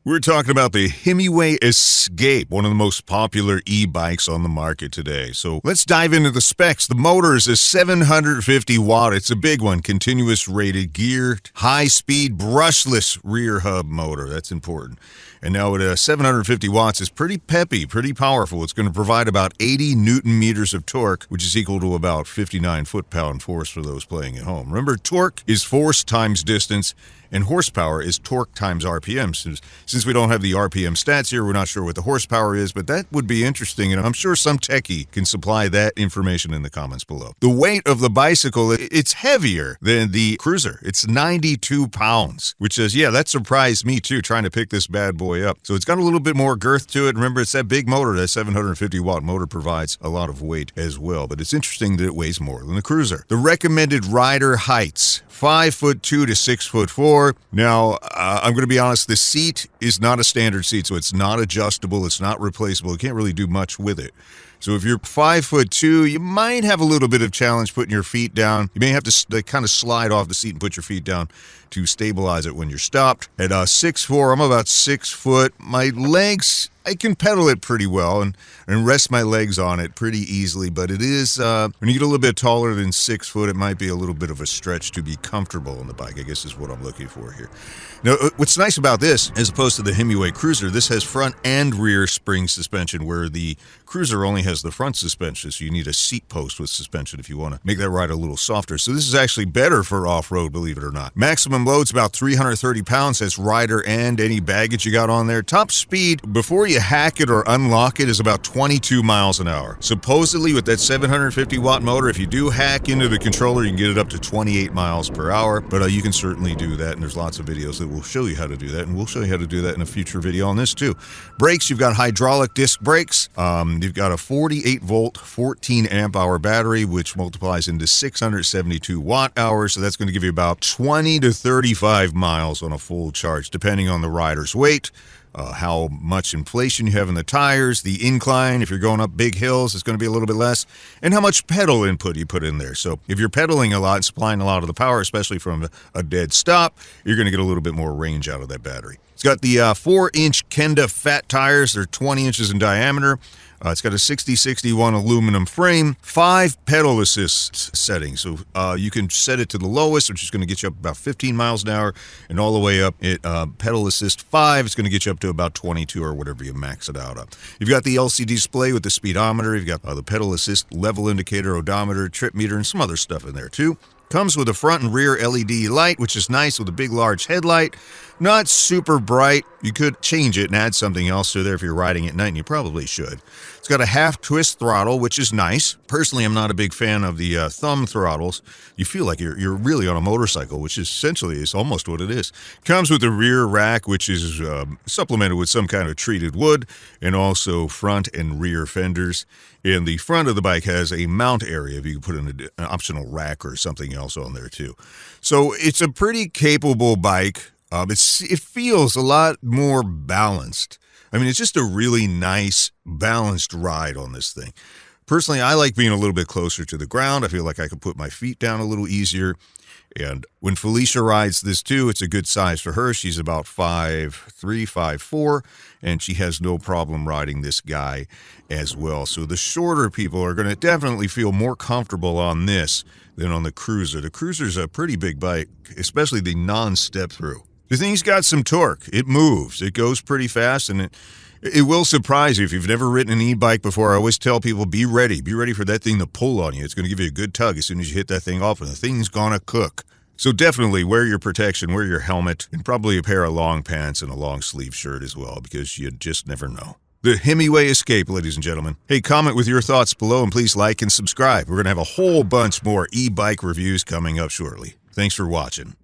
We're talking about the Himiway Escape, one of the most popular e-bikes on the market today. So let's dive into the specs. The motor is a 750 watt. It's a big one, continuous rated gear, high-speed brushless rear hub motor. That's important. And now at 750 watts is pretty peppy, pretty powerful. It's going to provide about 80 newton meters of torque, which is equal to about 59 foot-pound force for those playing at home. Remember, torque is force times distance, and horsepower is torque times RPM. Since we don't have the RPM stats here, we're not sure what the horsepower is, but that would be interesting, and I'm sure some techie can supply that information in the comments below. The weight of the bicycle, it's heavier than the cruiser. It's 92 pounds, which is, yeah, that surprised me too, trying to pick this bad boy up. So it's got a little bit more girth to it. Remember, it's that big motor. That 750 watt motor provides a lot of weight as well, but it's interesting that it weighs more than the cruiser. The recommended rider heights, 5'2" to 6'4". Now, I'm going to be honest, the seat is not a standard seat, so it's not adjustable, it's not replaceable, you can't really do much with it. So if you're 5'2", you might have a little bit of challenge putting your feet down. You may have to kind of slide off the seat and put your feet down to stabilize it when you're stopped. At 6'4", I'm about 6 foot. My legs, I can pedal it pretty well and rest my legs on it pretty easily, but it is, when you get a little bit taller than 6 foot, it might be a little bit of a stretch to be comfortable on the bike, I guess is what I'm looking for here. Now, what's nice about this, as opposed to the Himiway Cruiser, this has front and rear spring suspension, where the Cruiser only has the front suspension, so you need a seat post with suspension if you want to make that ride a little softer. So this is actually better for off-road, believe it or not. Maximum load's about 330 pounds. That's rider and any baggage you got on there. Top speed, before you hack it or unlock it, is about 22 miles an hour. Supposedly, with that 750 watt motor, if you do hack into the controller, you can get it up to 28 miles per hour, but you can certainly do that, and there's lots of videos that will show you how to do that, and we'll show you how to do that in a future video on this too. Brakes, you've got hydraulic disc brakes. You've got a 48 volt, 14 amp hour battery, which multiplies into 672 watt hours, so that's going to give you about 20 to 35 miles on a full charge, depending on the rider's weight, how much inflation you have in the tires, the incline. If you're going up big hills, it's going to be a little bit less, and how much pedal input you put in there. So if you're pedaling a lot and supplying a lot of the power, especially from a dead stop, you're going to get a little bit more range out of that battery. It's got the 4-inch Kenda fat tires. They're 20 inches in diameter. It's got a 6061 aluminum frame, 5 pedal assist settings. So you can set it to the lowest, which is going to get you up about 15 miles an hour, and all the way up at pedal assist 5, it's going to get you up to about 22 or whatever you max it out at. You've got the LCD display with the speedometer. You've got the pedal assist level indicator, odometer, trip meter, and some other stuff in there too. Comes with a front and rear LED light, which is nice, with a big, large headlight. Not super bright. You could change it and add something else to there if you're riding at night, and you probably should. It's got a half-twist throttle, which is nice. Personally, I'm not a big fan of the thumb throttles. You feel like you're really on a motorcycle, which essentially is almost what it is. Comes with a rear rack, which is supplemented with some kind of treated wood, and also front and rear fenders. And the front of the bike has a mount area if you can put in an optional rack or something else on there too. So it's a pretty capable bike. It feels a lot more balanced. I mean, it's just a really nice, balanced ride on this thing. Personally, I like being a little bit closer to the ground. I feel like I can put my feet down a little easier. And when Felicia rides this too, it's a good size for her. She's about 5'3", 5'4", and she has no problem riding this guy as well. So the shorter people are going to definitely feel more comfortable on this than on the Cruiser. The Cruiser's a pretty big bike, especially the non-step through. The thing's got some torque. It moves. It goes pretty fast, and it will surprise you. If you've never ridden an e-bike before, I always tell people, be ready. Be ready for that thing to pull on you. It's going to give you a good tug as soon as you hit that thing off, and the thing's going to cook. So definitely wear your protection, wear your helmet, and probably a pair of long pants and a long sleeve shirt as well, because you just never know. The Himiway Escape, ladies and gentlemen. Hey, comment with your thoughts below, and please like and subscribe. We're going to have a whole bunch more e-bike reviews coming up shortly. Thanks for watching.